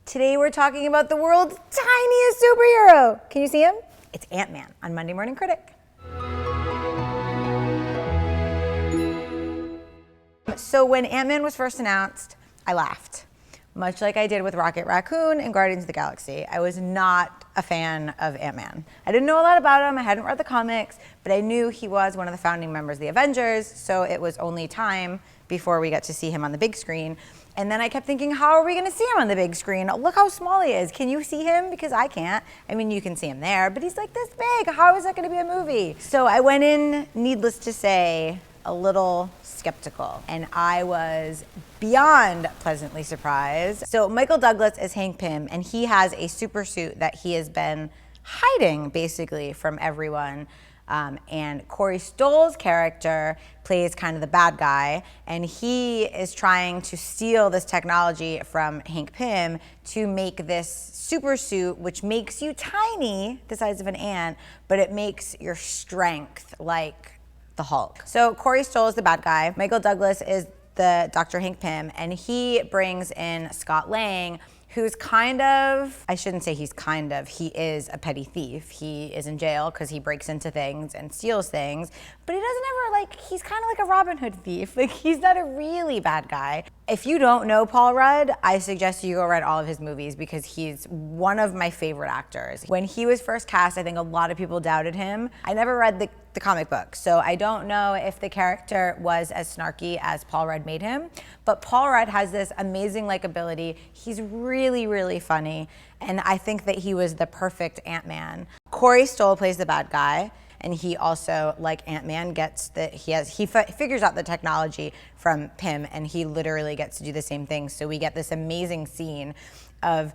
Today we're talking about the world's tiniest superhero. Can you see him? It's Ant-Man on Monday Morning Critic. So when Ant-Man was first announced, I laughed. Much like I did with Rocket Raccoon and Guardians of the Galaxy. I was not a fan of Ant-Man. I didn't know a lot about him, I hadn't read the comics, but I knew he was one of the founding members of the Avengers, so it was only time before we got to see him on the big screen. And then I kept thinking, how are we gonna see him on the big screen? Look how small he is. Can you see him? Because I can't. I mean, you can see him there, but he's like this big. How is that gonna be a movie? So I went in, needless to say, a little skeptical, and I was beyond pleasantly surprised. So Michael Douglas is Hank Pym, and he has a super suit that he has been hiding basically from everyone. And Corey Stoll's character plays kind of the bad guy, and he is trying to steal this technology from Hank Pym to make this super suit, which makes you tiny, the size of an ant, but it makes your strength like the Hulk. So Corey Stoll is the bad guy. Michael Douglas is the Dr. Hank Pym, and he brings in Scott Lang, who's kind of, I shouldn't say he's kind of, he is a petty thief. He is in jail because he breaks into things and steals things, but he doesn't ever he's kind of like a Robin Hood thief. Like, he's not a really bad guy. If you don't know Paul Rudd, I suggest you go read all of his movies because he's one of my favorite actors. When he was first cast, I think a lot of people doubted him. I never read the comic book, so I don't know if the character was as snarky as Paul Rudd made him, but Paul Rudd has this amazing likability. He's really, really funny, and I think that he was the perfect Ant-Man. Corey Stoll plays the bad guy, and he also, like Ant-Man, he figures out the technology from Pym, and he literally gets to do the same thing. So we get this amazing scene of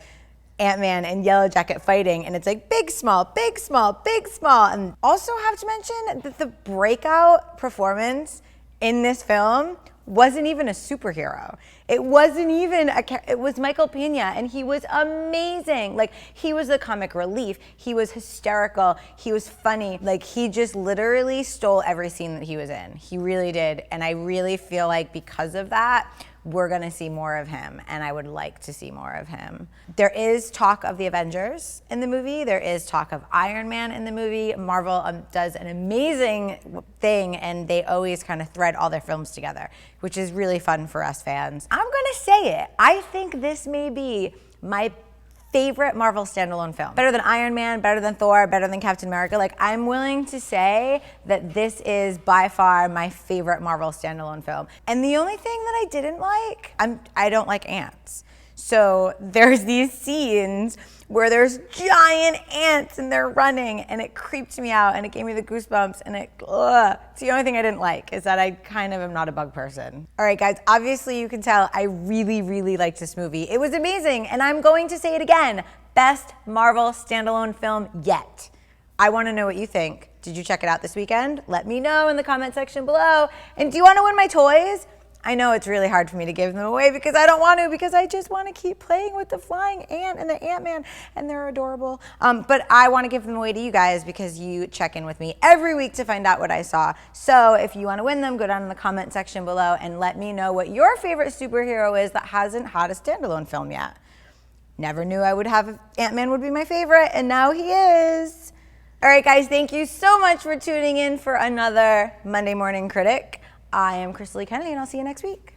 Ant-Man and Yellow Jacket fighting, and it's like big, small, big, small, big, small. And also have to mention that the breakout performance in this film wasn't even a superhero. It wasn't even it was Michael Pena, and he was amazing. Like, he was the comic relief. He was hysterical. He was funny. Like, he just literally stole every scene that he was in. He really did, and I really feel like because of that, we're gonna see more of him, and I would like to see more of him. There is talk of the Avengers in the movie. There is talk of Iron Man in the movie. Marvel does an amazing thing, and they always kind of thread all their films together, which is really fun for us fans. I'm gonna say it. I think this may be my favorite Marvel standalone film. Better than Iron Man, better than Thor, better than Captain America. Like, I'm willing to say that this is by far my favorite Marvel standalone film. And the only thing that I didn't like, I don't like ants. So there's these scenes where there's giant ants and they're running, and it creeped me out, and it gave me the goosebumps, and it's the only thing I didn't like, is that I kind of am not a bug person. All right, guys, obviously you can tell I really, really liked this movie. It was amazing, and I'm going to say it again, best Marvel standalone film yet. I wanna know what you think. Did you check it out this weekend? Let me know in the comment section below. And do you wanna win my toys? I know it's really hard for me to give them away because I don't want to, because I just want to keep playing with the flying ant and the Ant-Man, and they're adorable. But I want to give them away to you guys because you check in with me every week to find out what I saw. So if you want to win them, go down in the comment section below and let me know what your favorite superhero is that hasn't had a standalone film yet. Never knew I would have Ant-Man would be my favorite, and now he is. All right, guys, thank you so much for tuning in for another Monday Morning Critic. I am Krisily Kennedy, and I'll see you next week.